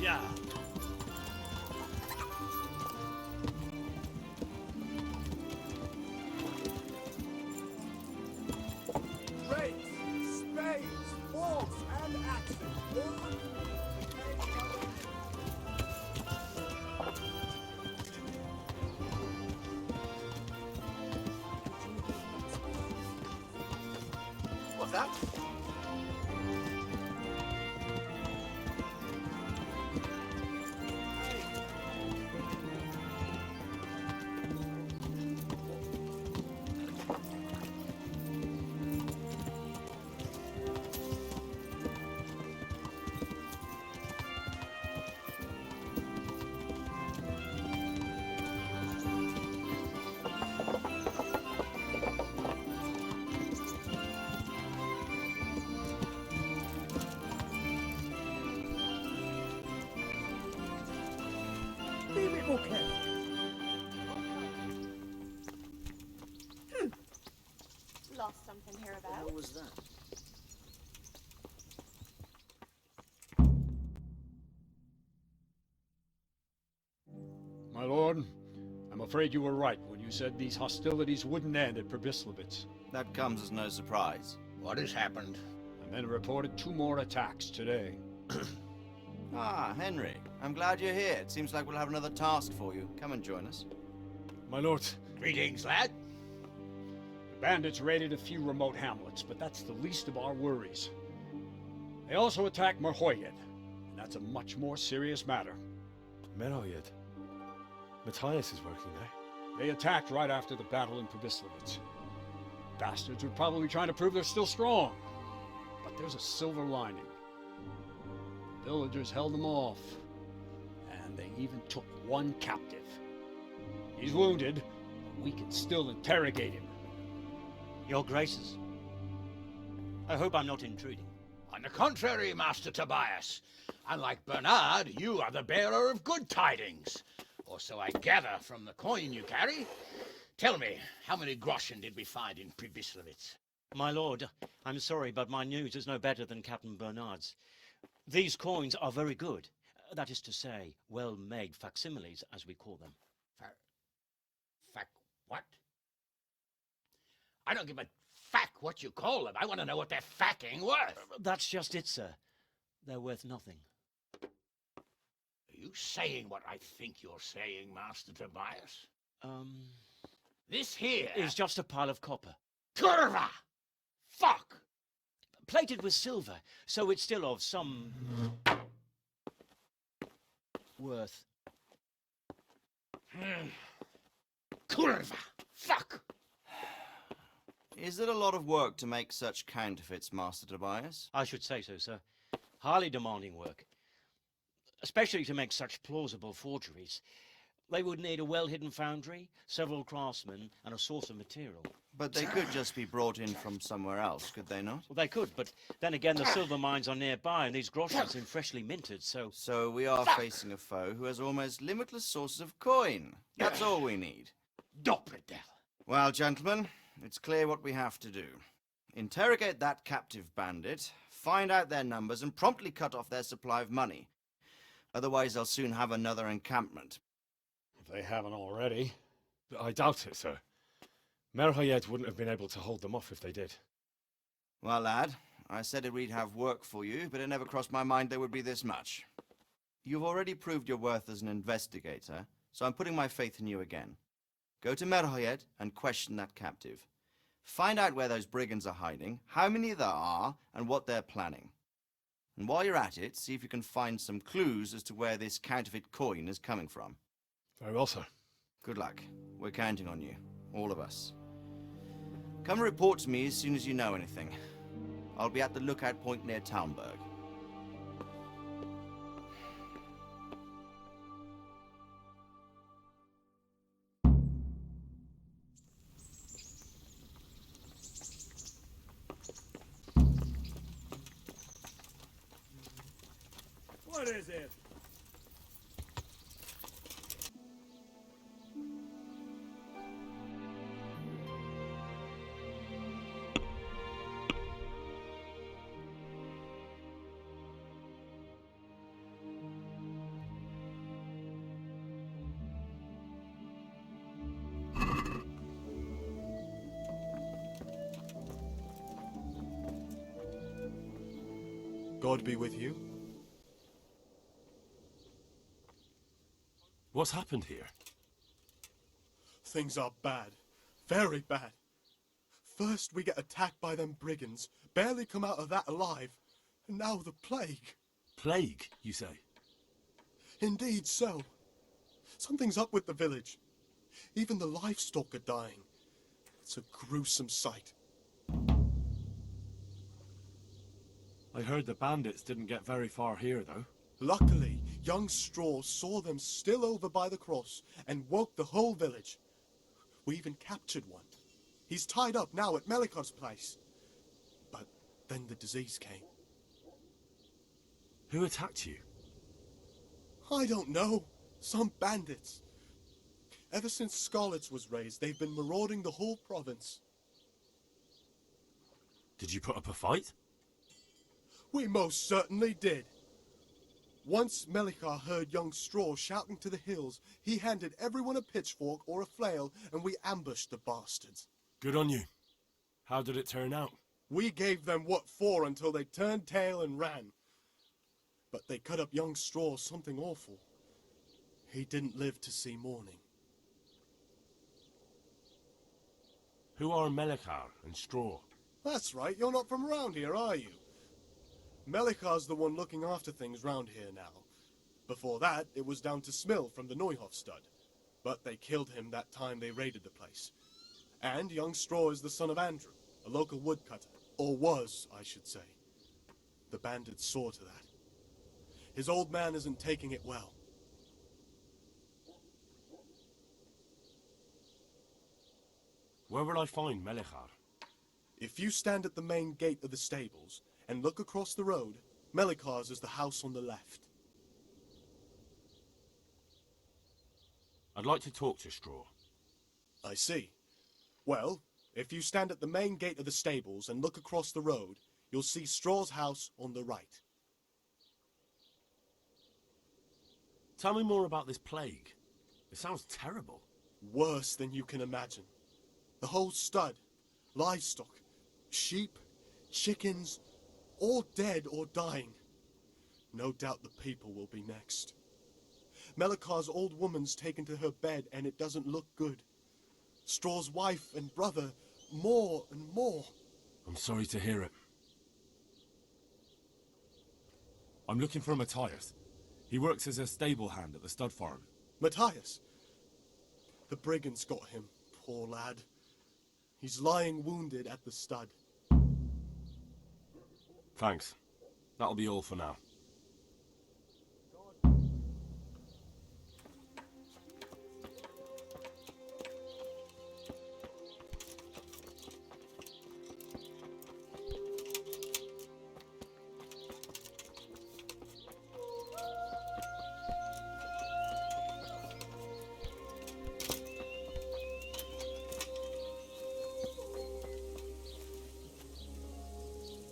Yeah. Rakes, spades, forks, and axes. All What's that? be a bit more careful. Lost something hereabouts. What was that? My lord, I'm afraid you were right when you said these hostilities wouldn't end at Pestilence. That comes as no surprise. What has happened? The men reported 2 more attacks today. Ah, Henry. I'm glad you're here. It seems like we'll have another task for you. Come and join us. My lord, Greetings, lad. The bandits raided a few remote hamlets, but that's the least of our worries. They also attacked Merhoyed, and that's a much more serious matter. Merhoyed. Matthias is working there. They attacked right after the battle in Pestilence. Bastards were probably trying to prove they're still strong. But there's a silver lining. The villagers held them off, and they even took 1 captive. He's wounded, but we can still interrogate him. Your Graces, I hope I'm not intruding. On the contrary, Master Tobias. Unlike Bernard, you are the bearer of good tidings. Or so I gather from the coin you carry. Tell me, how many groschen did we find in Pestilence? My lord, I'm sorry, but my news is no better than Captain Bernard's. These coins are very good. That is to say, well-made facsimiles, as we call them. What? I don't give a fack what you call them. I want to know what they're facking worth. That's just it, sir. They're worth nothing. Are you saying what I think you're saying, Master Tobias? This here Is just a pile of copper. Curva! Fuck! Plated with silver, so it's still of some worth. Curva! Fuck! Is it a lot of work to make such counterfeits, Master Tobias? I should say so, sir. Highly demanding work. Especially to make such plausible forgeries. They would need a well-hidden foundry, several craftsmen, and a source of material. But they could just be brought in from somewhere else, could they not? Well, they could, but then again, the silver mines are nearby, and these groschen seem freshly minted, so... So we are facing a foe who has almost limitless sources of coin. That's all we need. Doppelder. Well, gentlemen, it's clear what we have to do. Interrogate that captive bandit, find out their numbers, and promptly cut off their supply of money. Otherwise, they'll soon have another encampment. If they haven't already. I doubt it, sir. Merhoyed wouldn't have been able to hold them off if they did. Well, lad, I said we'd have work for you, but it never crossed my mind there would be this much. You've already proved your worth as an investigator, so I'm putting my faith in you again. Go to Merhoyed and question that captive. Find out where those brigands are hiding, how many there are, and what they're planning. And while you're at it, see if you can find some clues as to where this counterfeit coin is coming from. Very well, sir. Good luck. We're counting on you. All of us. Come report to me as soon as you know anything. I'll be at the lookout point near Talmberg. What is it? God be with you. What's happened here? Things are bad. Very bad. First we get attacked by them brigands, barely come out of that alive. And now the plague. Plague, you say? Indeed so. Something's up with the village. Even the livestock are dying. It's a gruesome sight. I heard the bandits didn't get very far here, though. Luckily, young Straw saw them still over by the cross and woke the whole village. We even captured one. He's tied up now at Melikar's place. But then the disease came. Who attacked you? I don't know. Some bandits. Ever since Skalitz was raised, they've been marauding the whole province. Did you put up a fight? We most certainly did. Once Melikar heard young Straw shouting to the hills, he handed everyone a pitchfork or a flail, and we ambushed the bastards. Good on you. How did it turn out? We gave them what for until they turned tail and ran. But they cut up young Straw something awful. He didn't live to see morning. Who are Melikar and Straw? That's right, you're not from around here, are you? Melikar's the one looking after things round here now. Before that, it was down to Smill from the Neuhof stud. But they killed him that time they raided the place. And young Straw is the son of Andrew, a local woodcutter. Or was, I should say. The bandits saw to that. His old man isn't taking it well. Where will I find Melikar? If you stand at the main gate of the stables and look across the road, Melikar's is the house on the left. I'd like to talk to Straw. I see. Well, if you stand at the main gate of the stables and look across the road, you'll see Straw's house on the right. Tell me more about this plague. It sounds terrible. Worse than you can imagine. The whole stud, livestock, sheep, chickens, all dead or dying. No doubt the people will be next. Melikar's old woman's taken to her bed and it doesn't look good. Straw's wife and brother, more and more. I'm sorry to hear it. I'm looking for Matthias. He works as a stable hand at the stud farm. Matthias? The brigands got him, poor lad. He's lying wounded at the stud. Thanks. That'll be all for now.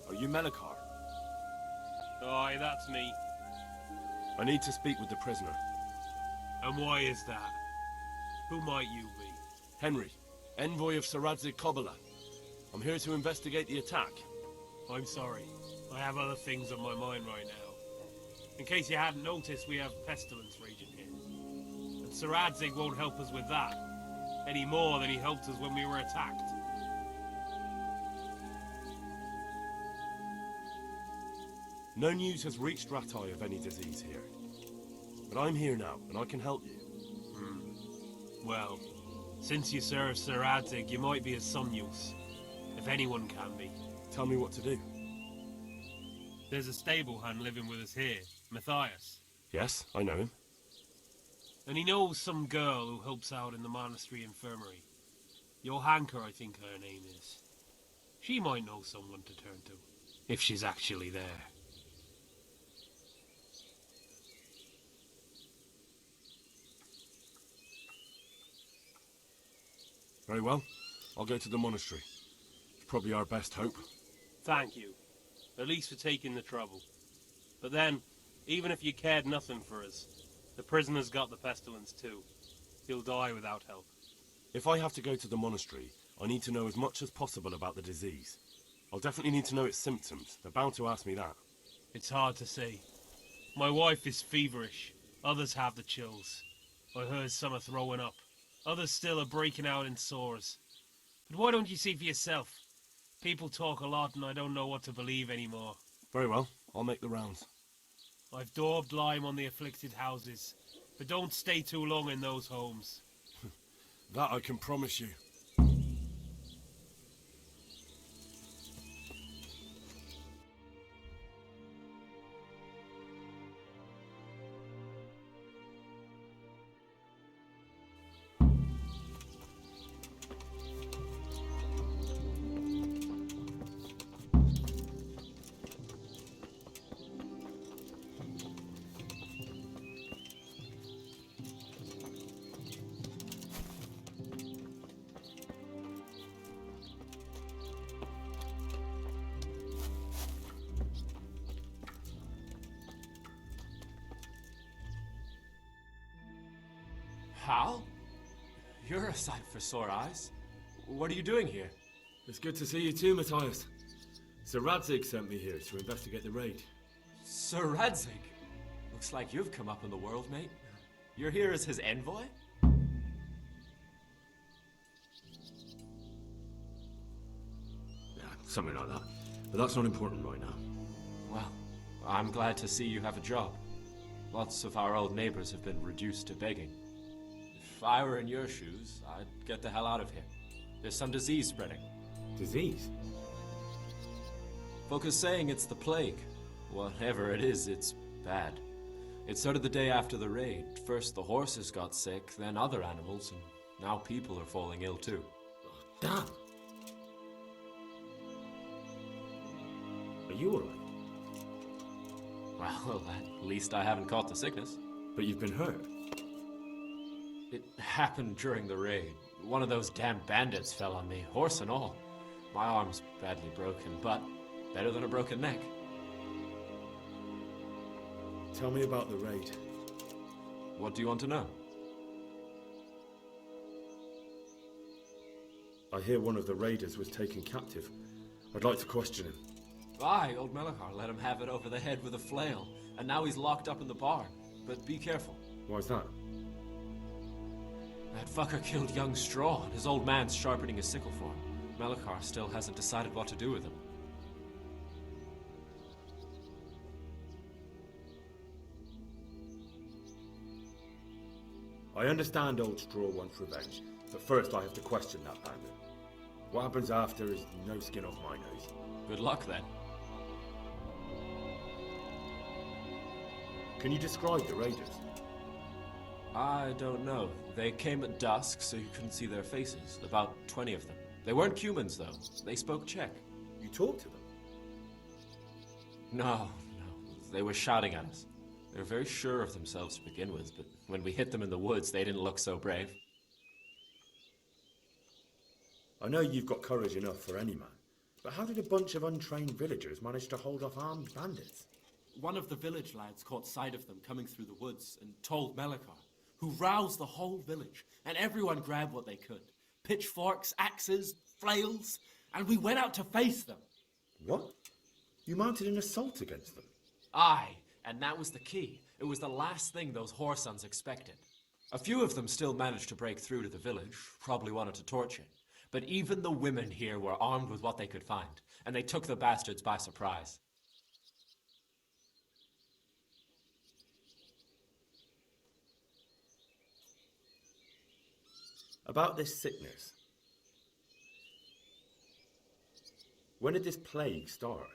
Are you Melikar? Aye, that's me. I need to speak with the prisoner. And why is that? Who might you be? Henry, envoy of Sir Radzig Kobyla. I'm here to investigate the attack. I'm sorry. I have other things on my mind right now. In case you hadn't noticed, we have Pestilence raging here. And Sir Radzig won't help us with that, any more than he helped us when we were attacked. No news has reached Ratai of any disease here. But I'm here now, and I can help you. Well, since you serve Sir Radzig, you might be of some use. If anyone can be. Tell me what to do. There's a stable hand living with us here, Matthias. Yes, I know him. And he knows some girl who helps out in the monastery infirmary. Johanka, I think her name is. She might know someone to turn to, if she's actually there. Very well. I'll go to the monastery. It's probably our best hope. Thank you. At least for taking the trouble. But then, even if you cared nothing for us, the prisoner's got the pestilence too. He'll die without help. If I have to go to the monastery, I need to know as much as possible about the disease. I'll definitely need to know its symptoms. They're bound to ask me that. It's hard to say. My wife is feverish. Others have the chills. I heard some are throwing up. Others still are breaking out in sores. But why don't you see for yourself? People talk a lot and I don't know what to believe anymore. Very well, I'll make the rounds. I've daubed lime on the afflicted houses, but don't stay too long in those homes. That I can promise you. Hal? You're a sight for sore eyes. What are you doing here? It's good to see you too, Matthias. Sir Radzig sent me here to investigate the raid. Sir Radzig? Looks like you've come up in the world, mate. You're here as his envoy? Yeah, something like that. But that's not important right now. Well, I'm glad to see you have a job. Lots of our old neighbors have been reduced to begging. If I were in your shoes, I'd get the hell out of here. There's some disease spreading. Disease? Folk are saying it's the plague. Whatever it is, it's bad. It started the day after the raid. First the horses got sick, then other animals, and now people are falling ill too. Oh, damn! Are you alright? Well, at least I haven't caught the sickness. But you've been hurt? It happened during the raid. One of those damn bandits fell on me, horse and all. My arm's badly broken, but better than a broken neck. Tell me about the raid. What do you want to know? I hear one of the raiders was taken captive. I'd like to question him. Aye, old Melachar let him have it over the head with a flail, and now he's locked up in the barn. But be careful. Why's that? That fucker killed young Straw, and his old man's sharpening his sickle for him. Melachar still hasn't decided what to do with him. I understand old Straw wants revenge, but first I have to question that bandit. What happens after is no skin off my nose. Good luck, then. Can you describe the raiders? I don't know. They came at dusk, so you couldn't see their faces. About 20 of them. They weren't Cumans, though. They spoke Czech. You talked to them? No. They were shouting at us. They were very sure of themselves to begin with, but when we hit them in the woods, they didn't look so brave. I know you've got courage enough for any man, but how did a bunch of untrained villagers manage to hold off armed bandits? One of the village lads caught sight of them coming through the woods and told Melachar, who roused the whole village, and everyone grabbed what they could. Pitchforks, axes, flails, and we went out to face them. What? You mounted an assault against them? Aye, and that was the key. It was the last thing those whoresons expected. A few of them still managed to break through to the village, probably wanted to torch it. But even the women here were armed with what they could find, and they took the bastards by surprise. About this sickness. When did this plague start?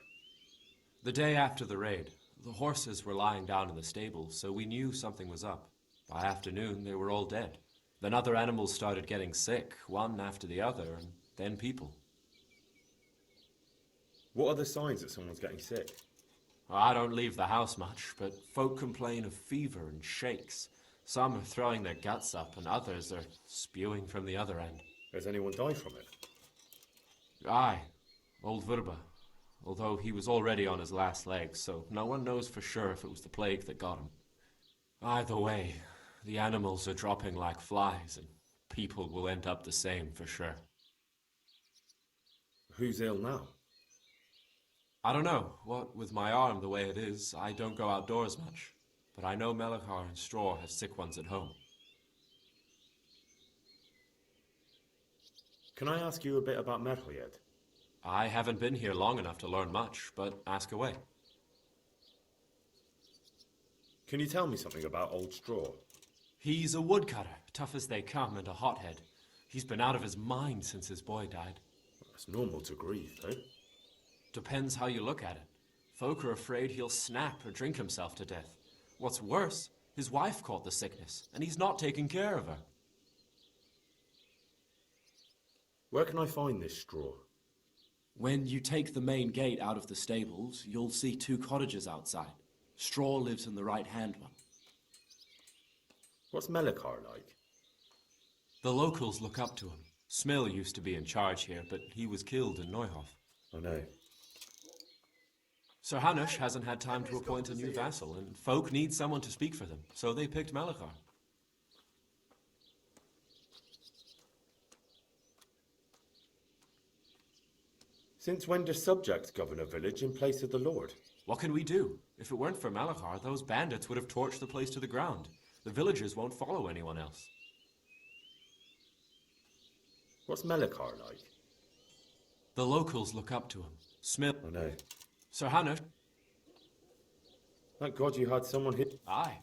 The day after the raid. The horses were lying down in the stable, so we knew something was up. By afternoon, they were all dead. Then other animals started getting sick, one after the other, and then people. What are the signs that someone's getting sick? I don't leave the house much, but folk complain of fever and shakes. Some are throwing their guts up, and others are spewing from the other end. Has anyone died from it? Aye, old Verba. Although he was already on his last legs, so no one knows for sure if it was the plague that got him. Either way, the animals are dropping like flies, and people will end up the same for sure. Who's ill now? I don't know. What with my arm the way it is, I don't go outdoors much. But I know Melechar and Straw has sick ones at home. Can I ask you a bit about Merl yet? I haven't been here long enough to learn much, but ask away. Can you tell me something about Old Straw? He's a woodcutter, tough as they come, and a hothead. He's been out of his mind since his boy died. That's normal to grief, eh? Depends how you look at it. Folk are afraid he'll snap or drink himself to death. What's worse, his wife caught the sickness, and he's not taking care of her. Where can I find this Straw? When you take the main gate out of the stables, you'll see 2 cottages outside. Straw lives in the right-hand one. What's Melechar like? The locals look up to him. Smill used to be in charge here, but he was killed in Neuhof. I know. Sir Hanush hasn't had time to appoint a new vassal, and folk need someone to speak for them, so they picked Melechar. Since when do subjects govern a village in place of the Lord? What can we do? If it weren't for Melechar, those bandits would have torched the place to the ground. The villagers won't follow anyone else. What's Melechar like? The locals look up to him. Smill. I know. Sir Hanush. Thank God you had someone here. Aye.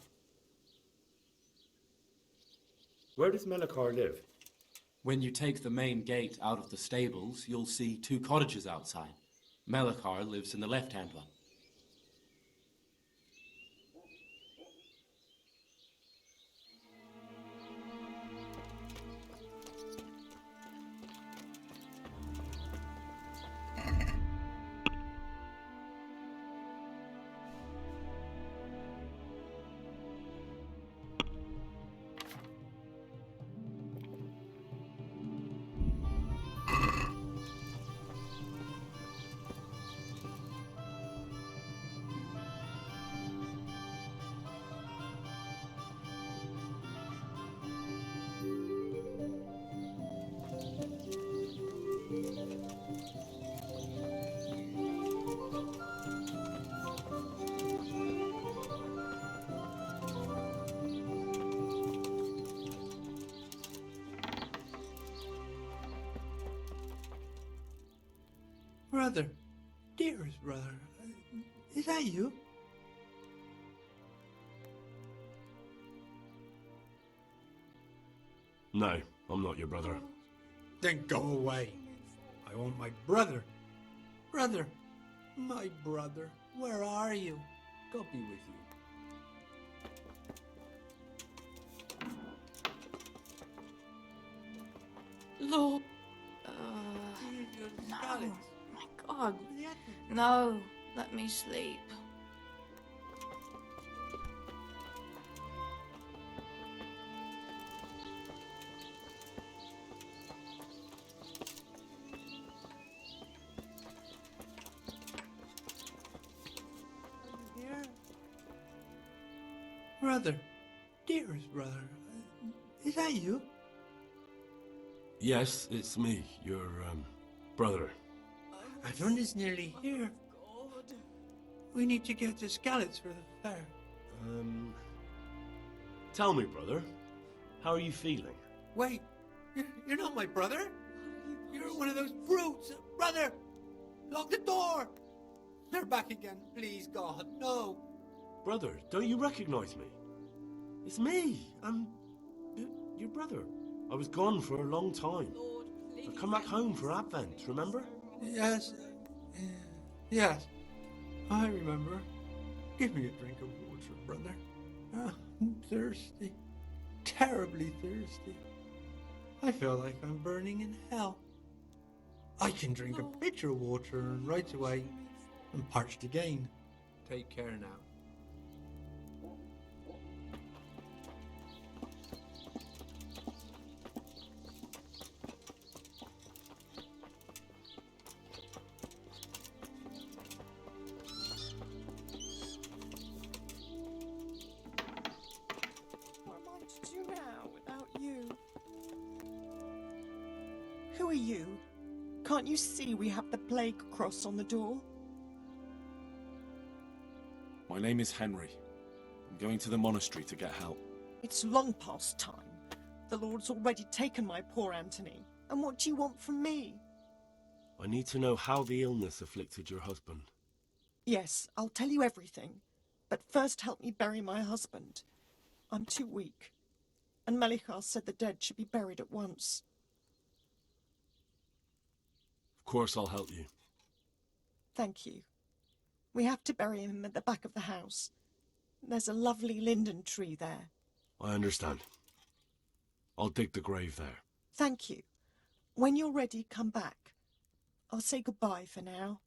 Where does Melechar live? When you take the main gate out of the stables, you'll see 2 cottages outside. Melechar lives in the left-hand one. Brother, dearest brother, is that you? No, I'm not your brother. Then go away. I want my brother. Brother, my brother, where are you? God be with you. Lord. No. My God. No. Let me sleep. Brother, dearest brother, is that you? Yes, it's me, your, brother. Everyone is nearly here. We need to get to Skalitz for the fair. Tell me, brother, how are you feeling? Wait, you're not my brother? You're one of those brutes! Brother! Lock the door! They're back again, please, God, no! Brother, don't you recognize me? It's me. I'm your brother. I was gone for a long time. I've come back home for Advent, remember? Yes. Yes. I remember. Give me a drink of water, brother. I'm thirsty. Terribly thirsty. I feel like I'm burning in hell. I can drink a pitcher of water and right away I'm parched again. Take care now. What am I to do now without you? Who are you? Can't you see we have the plague cross on the door? My name is Henry. I'm going to the monastery to get help. It's long past time. The Lord's already taken my poor Anthony. And what do you want from me? I need to know how the illness afflicted your husband. Yes, I'll tell you everything. But first help me bury my husband. I'm too weak. And Melichar said the dead should be buried at once. Of course I'll help you. Thank you. We have to bury him at the back of the house. There's a lovely linden tree there. I understand. I'll dig the grave there. Thank you. When you're ready, come back. I'll say goodbye for now.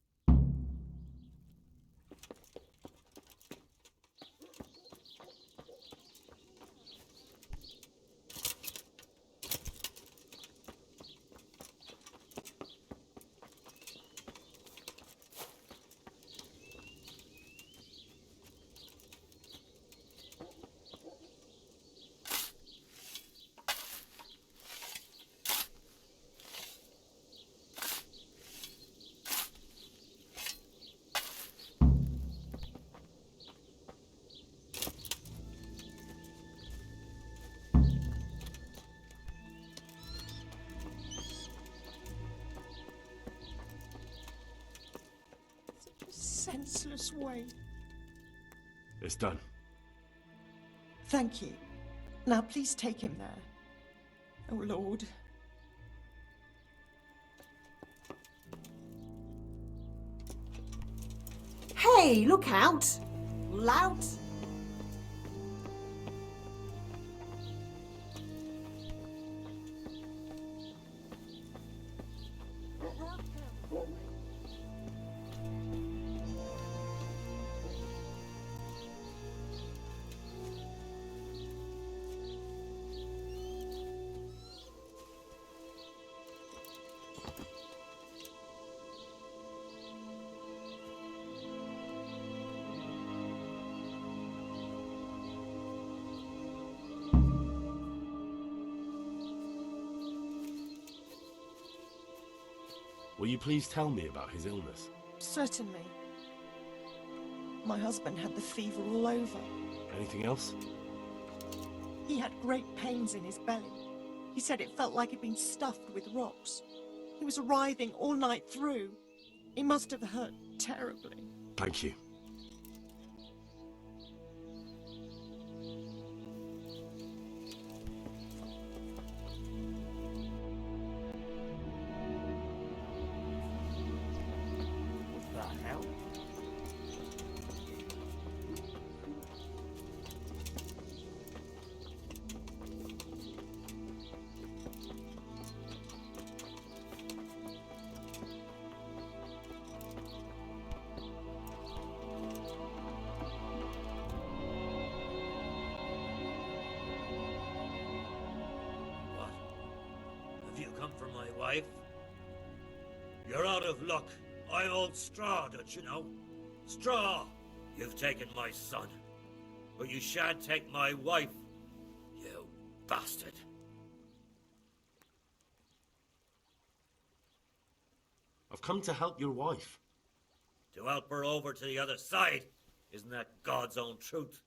Senseless way. It's done. Thank you. Now please take him there. Oh, Lord. Hey, look out! Lout! Will you please tell me about his illness? Certainly. My husband had the fever all over. Anything else? He had great pains in his belly. He said it felt like he'd been stuffed with rocks. He was writhing all night through. He must have hurt terribly. Thank you. For my wife? You're out of luck. I'm old Straw, don't you know? Straw! You've taken my son. But you shan't take my wife, you bastard. I've come to help your wife. To help her over to the other side? Isn't that God's own truth?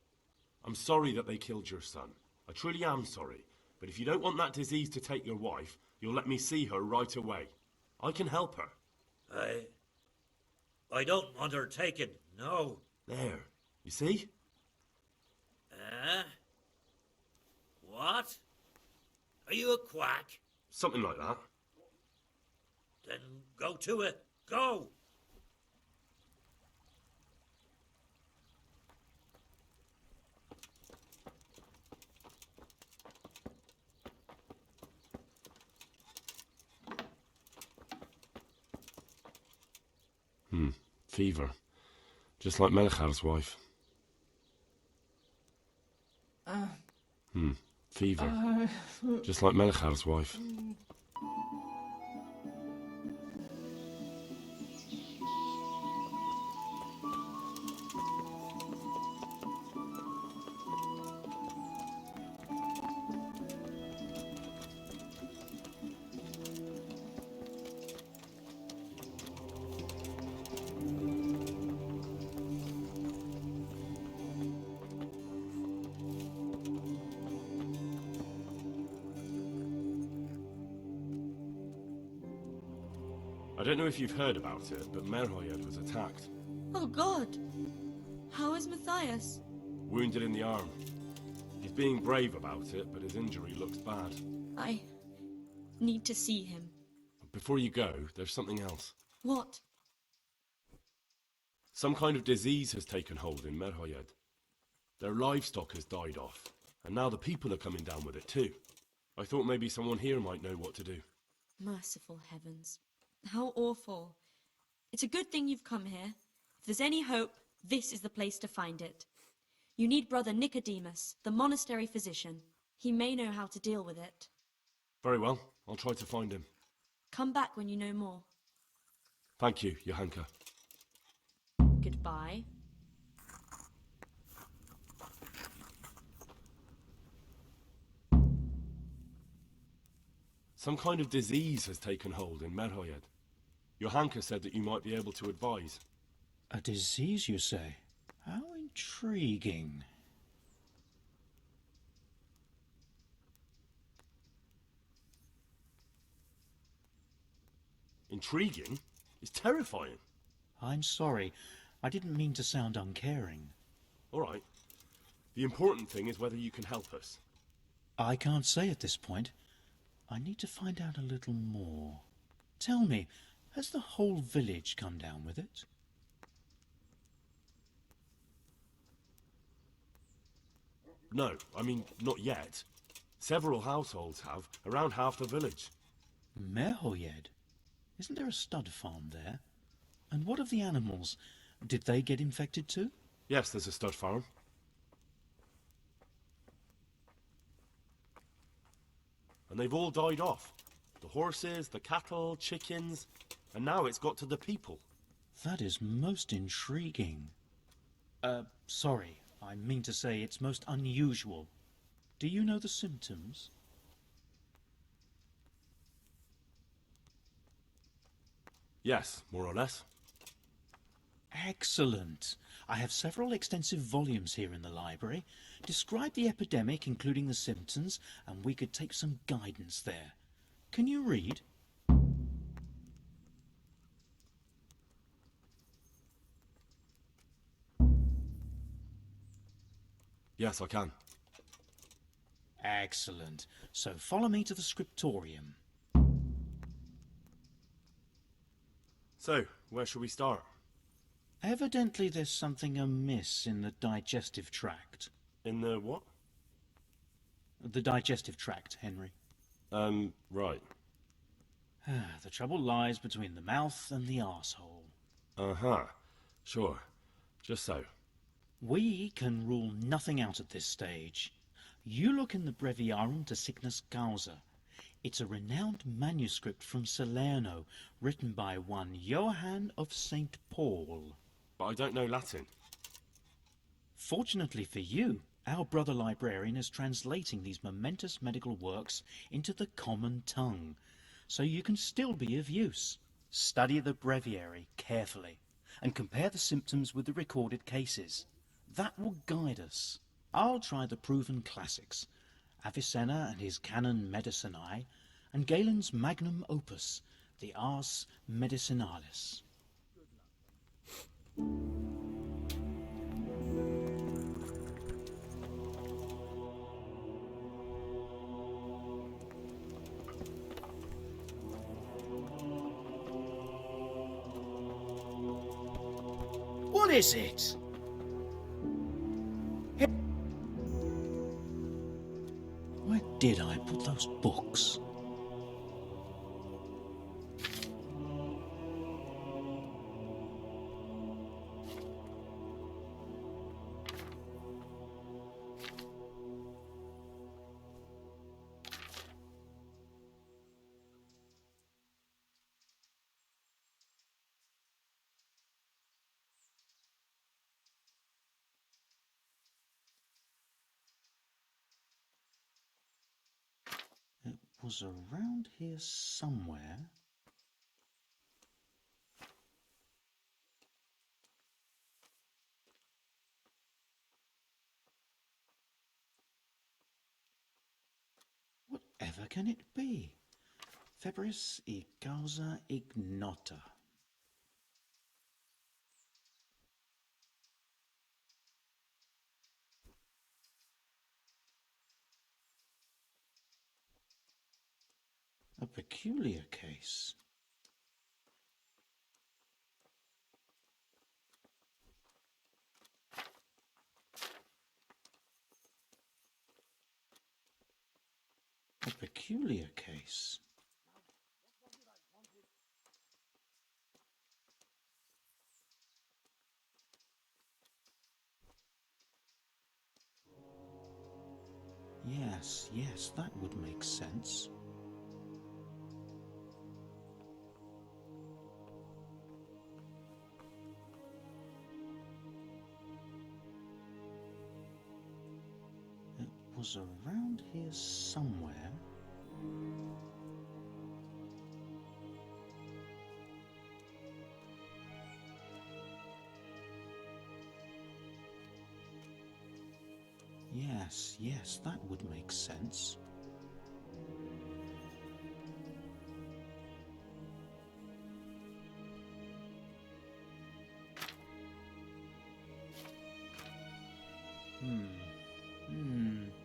I'm sorry that they killed your son. I truly am sorry. But if you don't want that disease to take your wife, you'll let me see her right away. I can help her. I don't want her taken, no. There, you see? What? Are you a quack? Something like that. Then go to it. Go! Fever. Just like Melichar's wife. Fever. Just like Melichar's wife. I don't know if you've heard about it, but Merhoyed was attacked. Oh God! How is Matthias? Wounded in the arm. He's being brave about it, but his injury looks bad. I need to see him. Before you go, there's something else. What? Some kind of disease has taken hold in Merhoyed. Their livestock has died off, and now the people are coming down with it too. I thought maybe someone here might know what to do. Merciful heavens. How awful. It's a good thing you've come here. If there's any hope, this is the place to find it. You need Brother Nicodemus, the monastery physician. He may know how to deal with it. Very well, I'll try to find him. Come back when you know more. Thank you, Johanka. Goodbye. Some kind of disease has taken hold in Merhoyed. Johanka said that you might be able to advise. A disease, you say? How intriguing. Intriguing? It's terrifying. I'm sorry. I didn't mean to sound uncaring. All right. The important thing is whether you can help us. I can't say at this point. I need to find out a little more. Tell me, has the whole village come down with it? No, I mean, not yet. Several households have, around half the village. Merhoyed? Isn't there a stud farm there? And what of the animals? Did they get infected too? Yes, there's a stud farm. And they've all died off. The horses, the cattle, chickens, and now it's got to the people. That is most intriguing. Sorry, I mean to say it's most unusual. Do you know the symptoms? Yes, more or less. Excellent. I have several extensive volumes here in the library. Describe the epidemic, including the symptoms, and we could take some guidance there. Can you read? Yes, I can. Excellent. So follow me to the scriptorium. So, where shall we start? Evidently there's something amiss in the digestive tract. In the what? The digestive tract, Henry. Right. The trouble lies between the mouth and the arsehole. Uh-huh. Sure. Just so. We can rule nothing out at this stage. You look in the Breviarum de Sickness Causa. It's a renowned manuscript from Salerno, written by one Johann of St. Paul. But I don't know Latin. Fortunately for you, our brother librarian is translating these momentous medical works into the common tongue, so you can still be of use. Study the breviary carefully, and compare the symptoms with the recorded cases. That will guide us. I'll try the proven classics, Avicenna and his Canon Medicinae, and Galen's magnum opus, the Ars Medicinalis. What is it? Where did I put those books? It was around here somewhere. Whatever can it be? Febris y causa ignota. A peculiar case. A peculiar case. Yes, that would make sense. It was around here somewhere. Yes, that would make sense.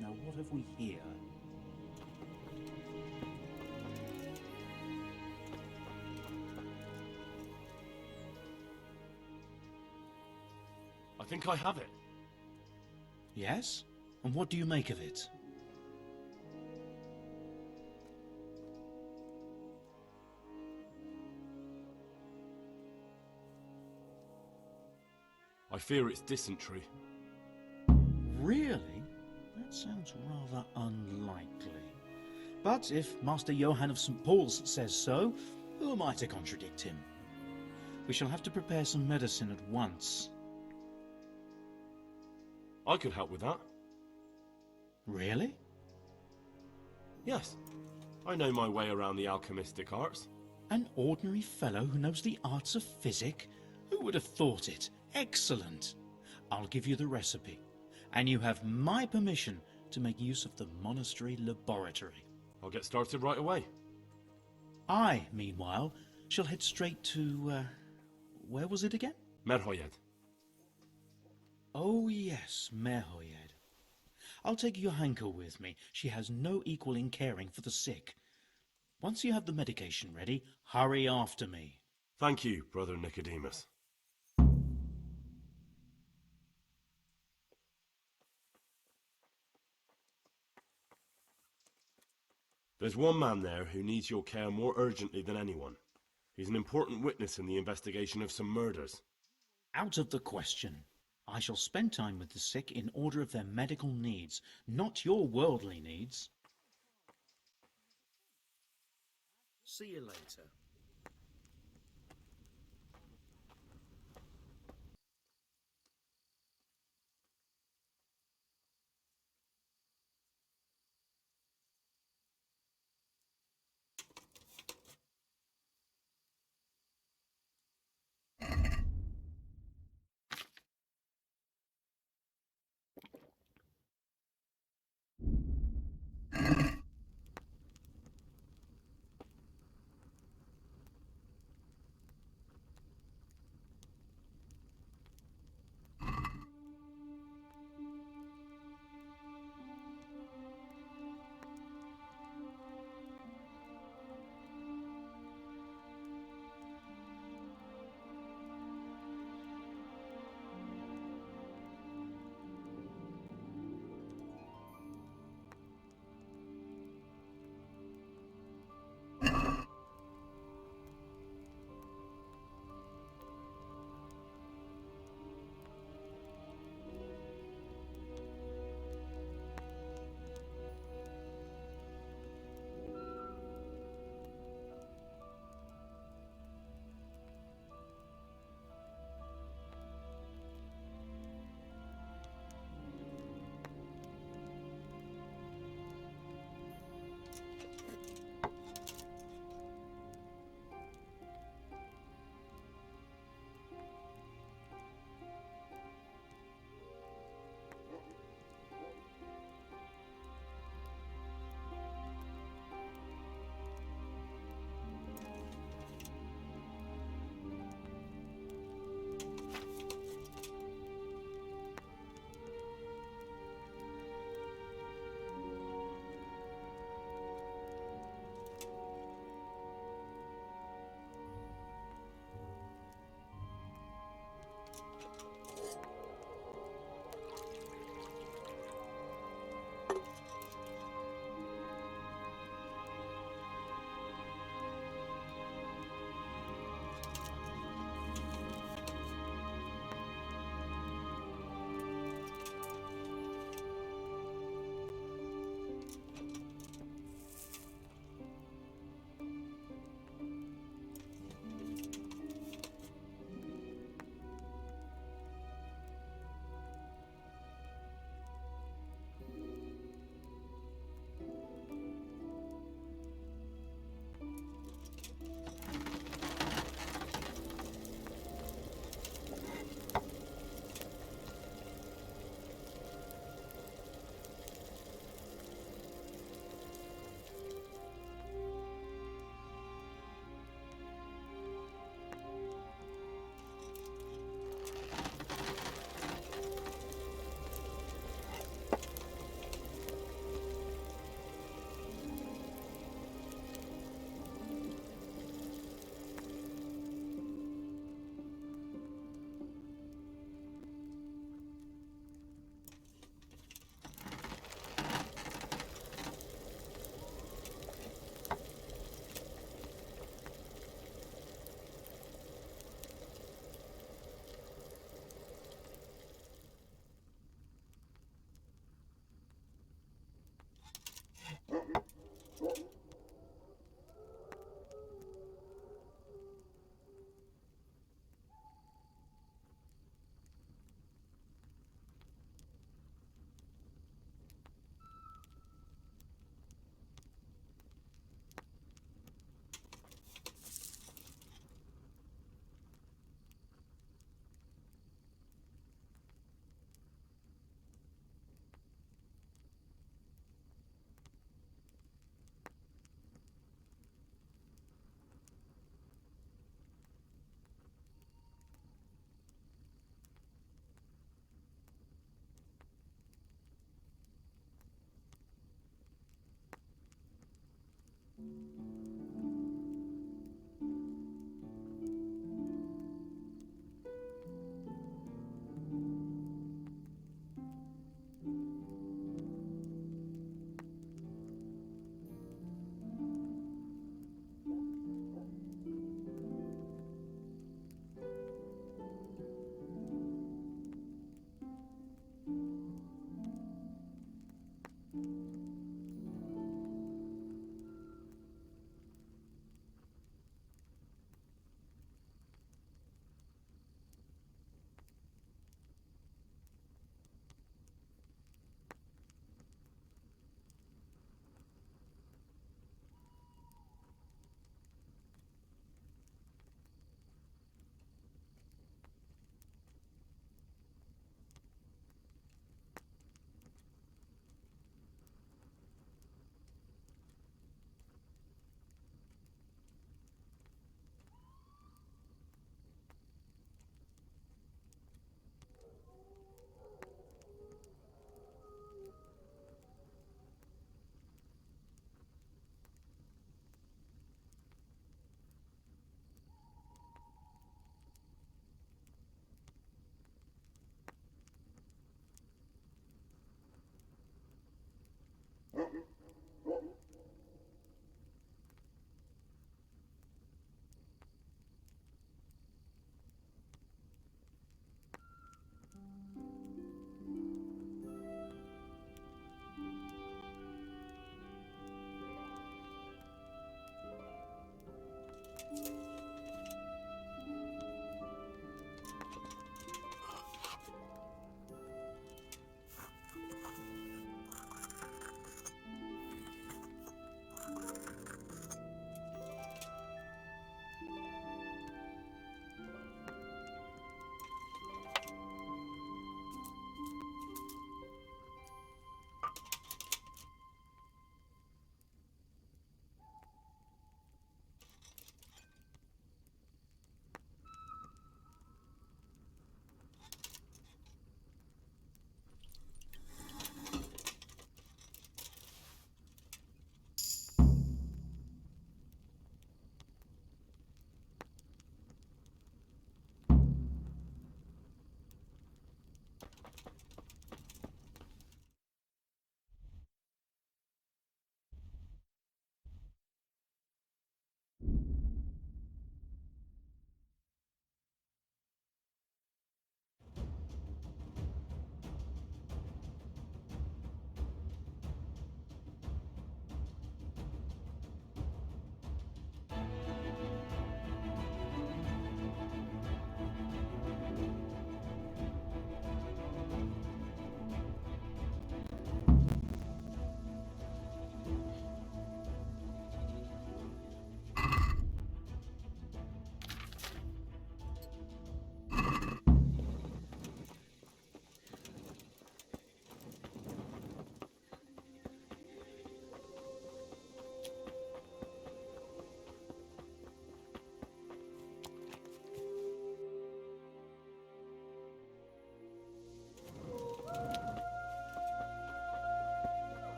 Now what have we here? I think I have it. Yes? And what do you make of it? I fear it's dysentery. Really? That sounds rather unlikely. But if Master Johann of St. Paul's says so, who am I to contradict him? We shall have to prepare some medicine at once. I could help with that. Really? Yes. I know my way around the alchemistic arts. An ordinary fellow who knows the arts of physic? Who would have thought it? Excellent. I'll give you the recipe, and you have my permission to make use of the monastery laboratory. I'll get started right away. I, meanwhile, shall head straight to, where was it again? Merhoyed. Oh yes, Merhoyed. I'll take Johanka with me. She has no equal in caring for the sick. Once you have the medication ready, hurry after me. Thank you, Brother Nicodemus. There's one man there who needs your care more urgently than anyone. He's an important witness in the investigation of some murders. Out of the question. I shall spend time with the sick in order of their medical needs, not your worldly needs. See you later.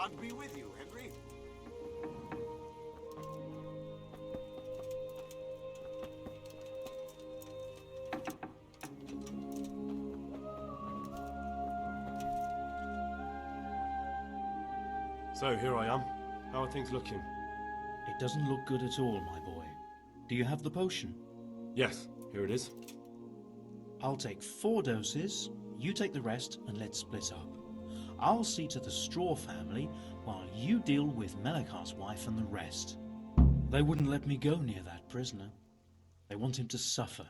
God be with you, Henry. So, here I am. How are things looking? It doesn't look good at all, my boy. Do you have the potion? Yes, here it is. I'll take 4 doses, you take the rest, and let's split up. I'll see to the Straw family, while you deal with Melikar's wife and the rest. They wouldn't let me go near that prisoner. They want him to suffer.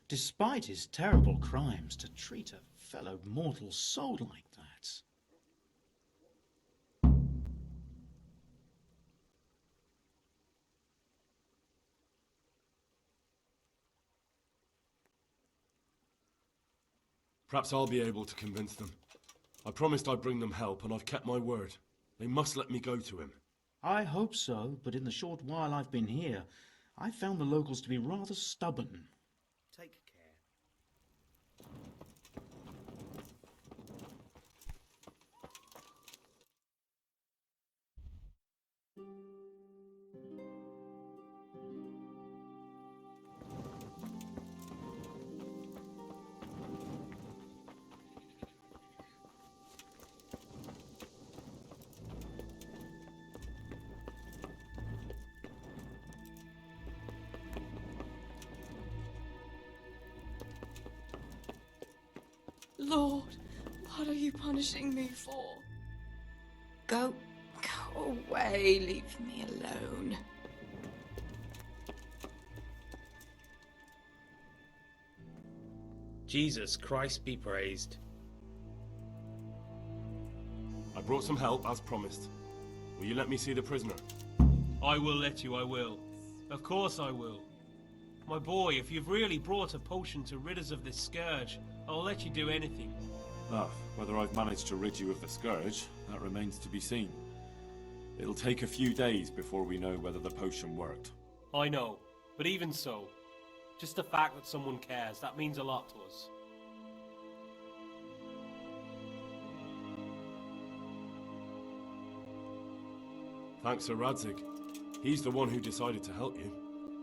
Despite his terrible crimes, to treat a fellow mortal soul like that. Perhaps I'll be able to convince them. I promised I'd bring them help, and I've kept my word. They must let me go to him. I hope so, but in the short while I've been here, I've found the locals to be rather stubborn. Take care. Lord, what are you punishing me for? Go away, leave me alone. Jesus Christ be praised. I brought some help, as promised. Will you let me see the prisoner? I will let you, I will. Of course I will. My boy, if you've really brought a potion to rid us of this scourge, I'll let you do anything. Ah, whether I've managed to rid you of the scourge, that remains to be seen. It'll take a few days before we know whether the potion worked. I know, but even so, just the fact that someone cares, that means a lot to us. Thanks, Sir Radzig. He's the one who decided to help you.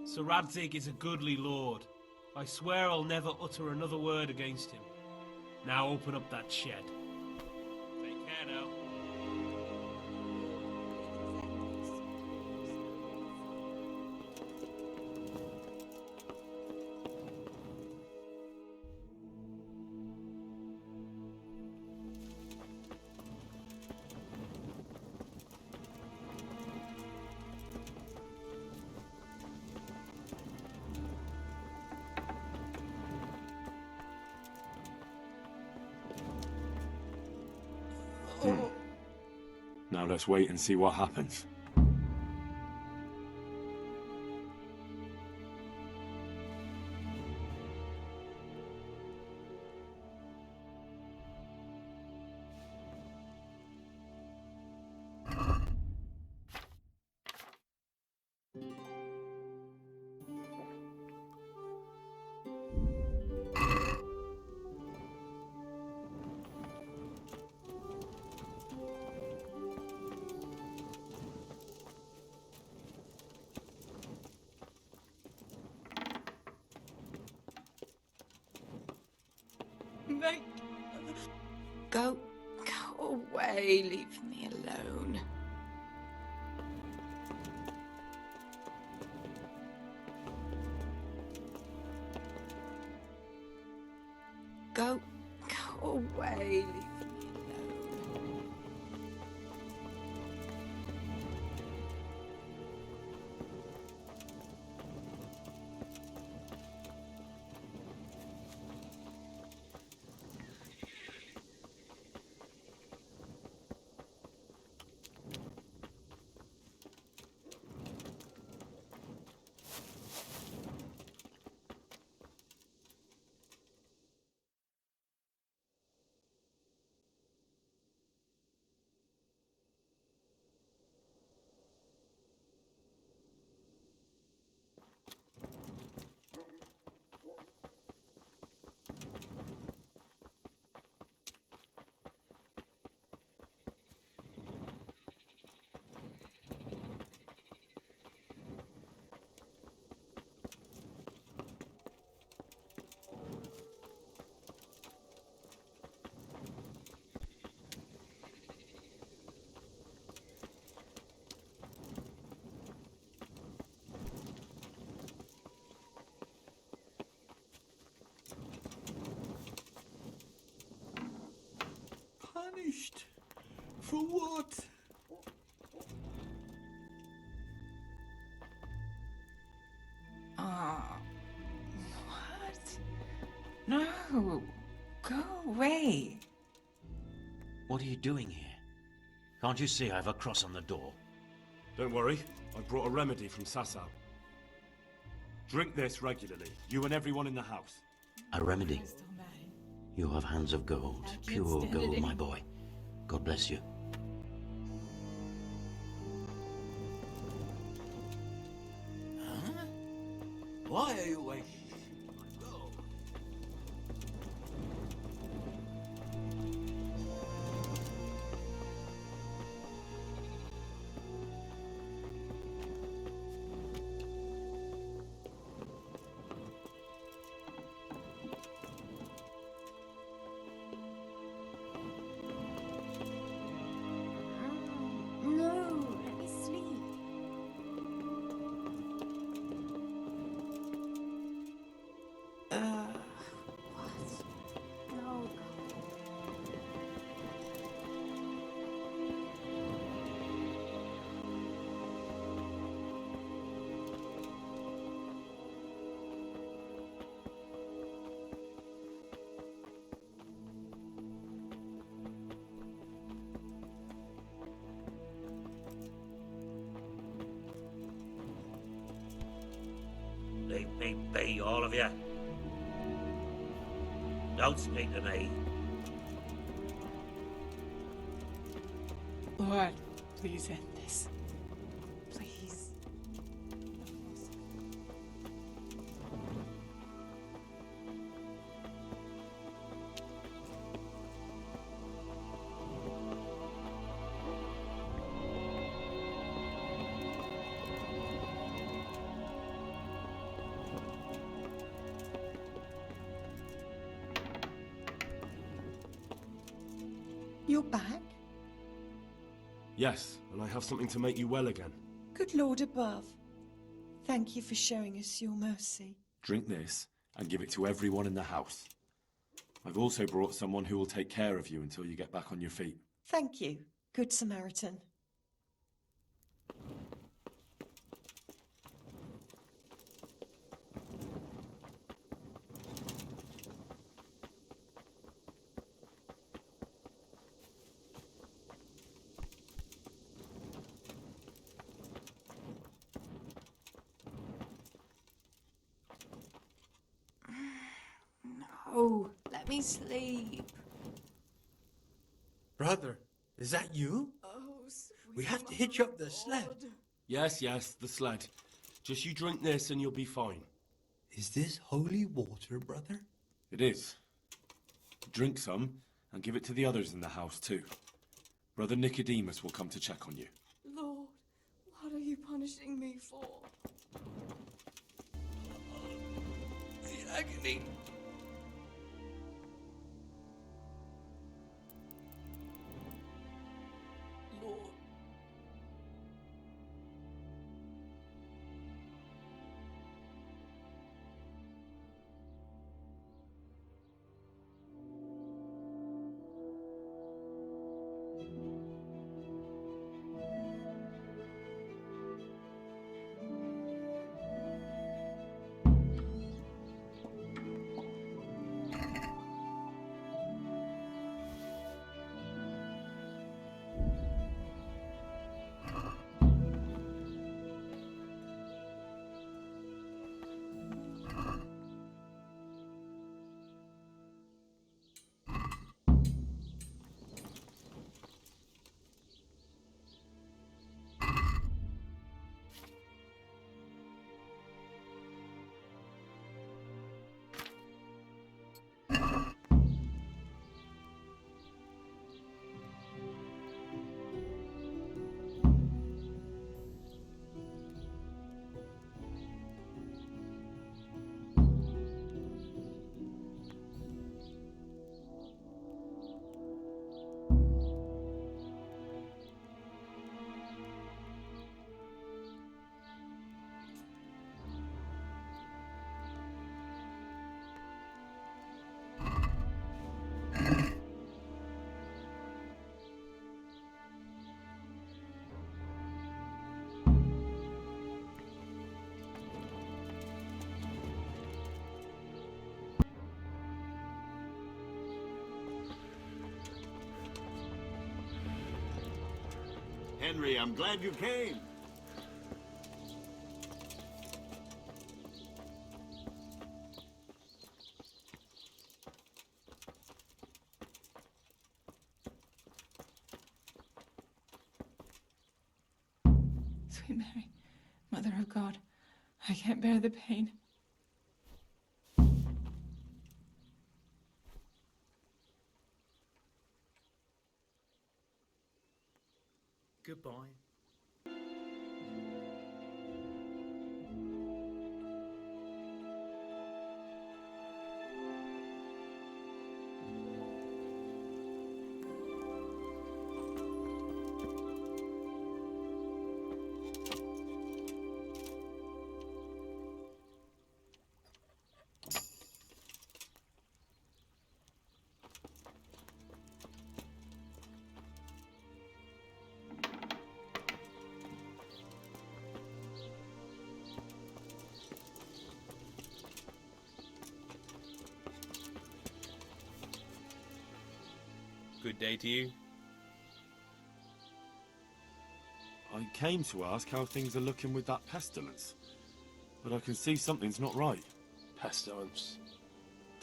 Sir Radzig is a goodly lord. I swear I'll never utter another word against him. Now open up that shed. Take care now. Now let's wait and see what happens. Go away, leave me alone. Go away, leave me alone. punished? For what? What? No! Go away! What are you doing here? Can't you see I have a cross on the door? Don't worry, I brought a remedy from Sasau. Drink this regularly, you and everyone in the house. A remedy? You have hands of gold, pure gold, my boy. God bless you. Huh? Why are you waiting? Go. No, let me sleep. What? No, Leave me be, all of you. Don't speak to me. Lord, please end this. Please. You're back? Yes, and I have something to make you well again. Good Lord above. Thank you for showing us your mercy. Drink this and give it to everyone in the house. I've also brought someone who will take care of you until you get back on your feet. Thank you, Good Samaritan. No, let me sleep. Brother, is that you? Oh, We have to hitch up the sled. Yes, the sled. Just you drink this and you'll be fine. Is this holy water, brother? It is. Drink some and give it to the others in the house too. Brother Nicodemus will come to check on you. Lord, what are you punishing me for? The agony. Lord. Henry, I'm glad you came. Sweet Mary, Mother of God, I can't bear the pain. Goodbye. Good day to you. I came to ask how things are looking with that pestilence, but I can see something's not right. Pestilence.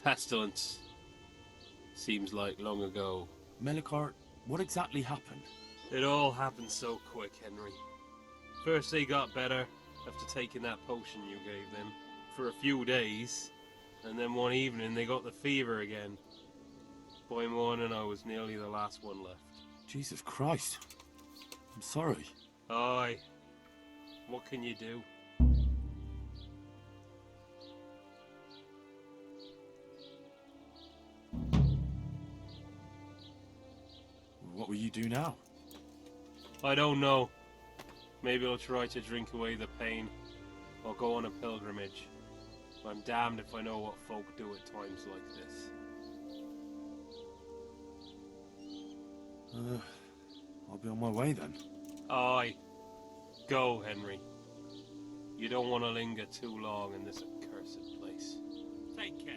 Pestilence. Seems like long ago. Melikar, what exactly happened? It all happened so quick, Henry. First they got better after taking that potion you gave them for a few days, and then one evening they got the fever again. By morning I was nearly the last one left. Jesus Christ. I'm sorry. Aye. What can you do? What will you do now? I don't know. Maybe I'll try to drink away the pain, or go on a pilgrimage. I'm damned if I know what folk do at times like this. I'll be on my way then. Aye. Go, Henry. You don't want to linger too long in this accursed place. Take care.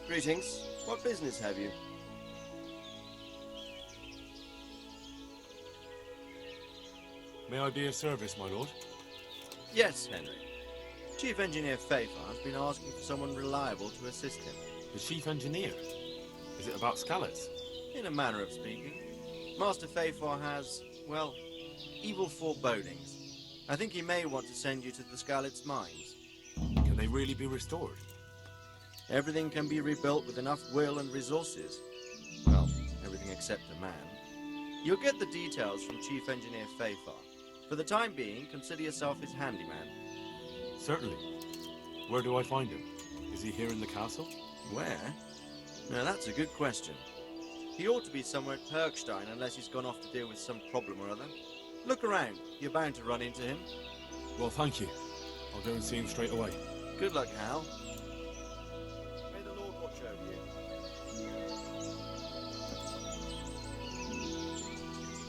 Greetings. What business have you? May I be of service, my lord? Yes, Henry. Chief Engineer Fafar has been asking for someone reliable to assist him. The chief engineer? Is it about Skalitz? In a manner of speaking. Master Fafar has, well, evil forebodings. I think he may want to send you to the Skalitz mines. Can they really be restored? Everything can be rebuilt with enough will and resources. Well, everything except a man. You'll get the details from Chief Engineer Fafar. For the time being, consider yourself his handyman. Certainly. Where do I find him? Is he here in the castle? Where? Now that's a good question. He ought to be somewhere at Perkstein unless he's gone off to deal with some problem or other. Look around. You're bound to run into him. Well, thank you. I'll go and see him straight away. Good luck, Hal. May the Lord watch over you.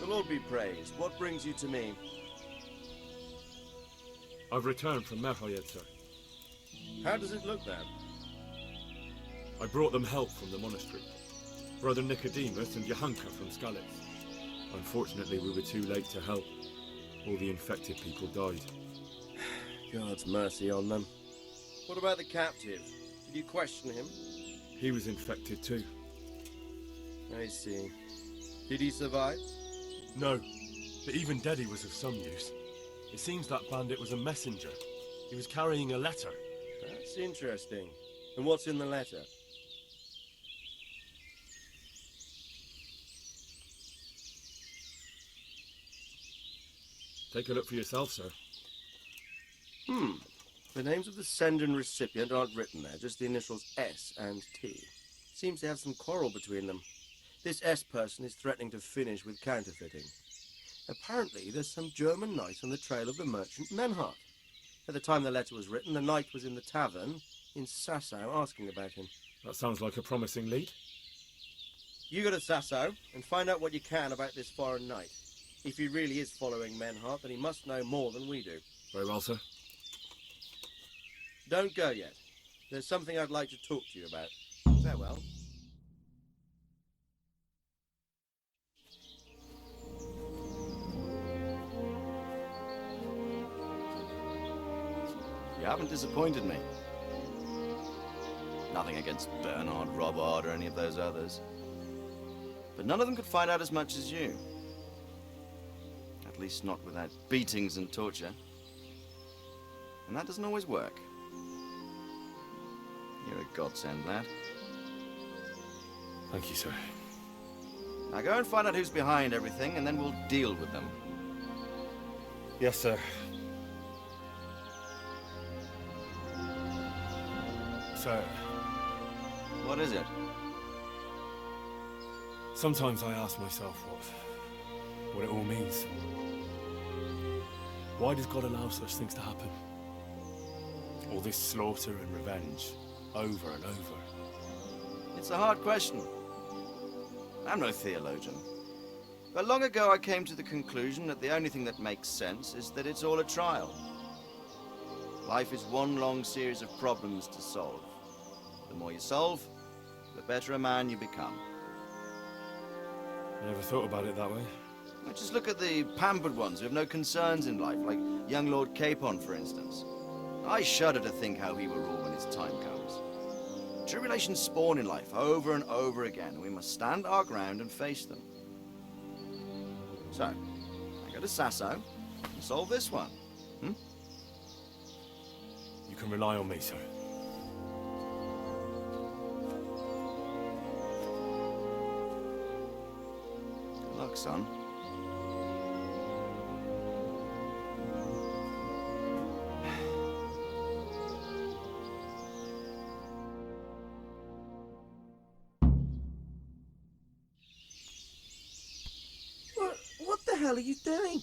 The Lord be praised. What brings you to me? I've returned from Merhoyed, sir. How does it look then? I brought them help from the monastery. Brother Nicodemus and Johanka from Skalitz. Unfortunately, we were too late to help. All the infected people died. God's mercy on them. What about the captive? Did you question him? He was infected too. I see. Did he survive? No, but even dead he was of some use. It seems that bandit was a messenger. He was carrying a letter. That's interesting. And what's in the letter? Take a look for yourself, sir. The names of the sender and recipient aren't written there, just the initials S and T. Seems to have some quarrel between them. This S person is threatening to finish with counterfeiting. Apparently, there's some German knight on the trail of the merchant Menhart. At the time the letter was written, the knight was in the tavern in Sasau asking about him. That sounds like a promising lead. You go to Sasau and find out what you can about this foreign knight. If he really is following Menhart, then he must know more than we do. Very well, sir. Don't go yet. There's something I'd like to talk to you about. Farewell. You haven't disappointed me. Nothing against Bernard, Robert, or any of those others. But none of them could find out as much as you. At least not without beatings and torture. And that doesn't always work. You're a godsend, lad. Thank you, sir. Now go and find out who's behind everything, and then we'll deal with them. Yes, sir. Sir. What is it? Sometimes I ask myself what it all means. Why does God allow such things to happen? All this slaughter and revenge, over and over. It's a hard question. I'm no theologian. But long ago I came to the conclusion that the only thing that makes sense is that it's all a trial. Life is one long series of problems to solve. The more you solve, the better a man you become. I never thought about it that way. Well, just look at the pampered ones who have no concerns in life, like young Lord Capon, for instance. I shudder to think how he will rule when his time comes. Tribulations spawn in life over and over again, and we must stand our ground and face them. So, I go to Sasso and solve this one. You can rely on me, sir. Good luck, son. What the hell are you doing?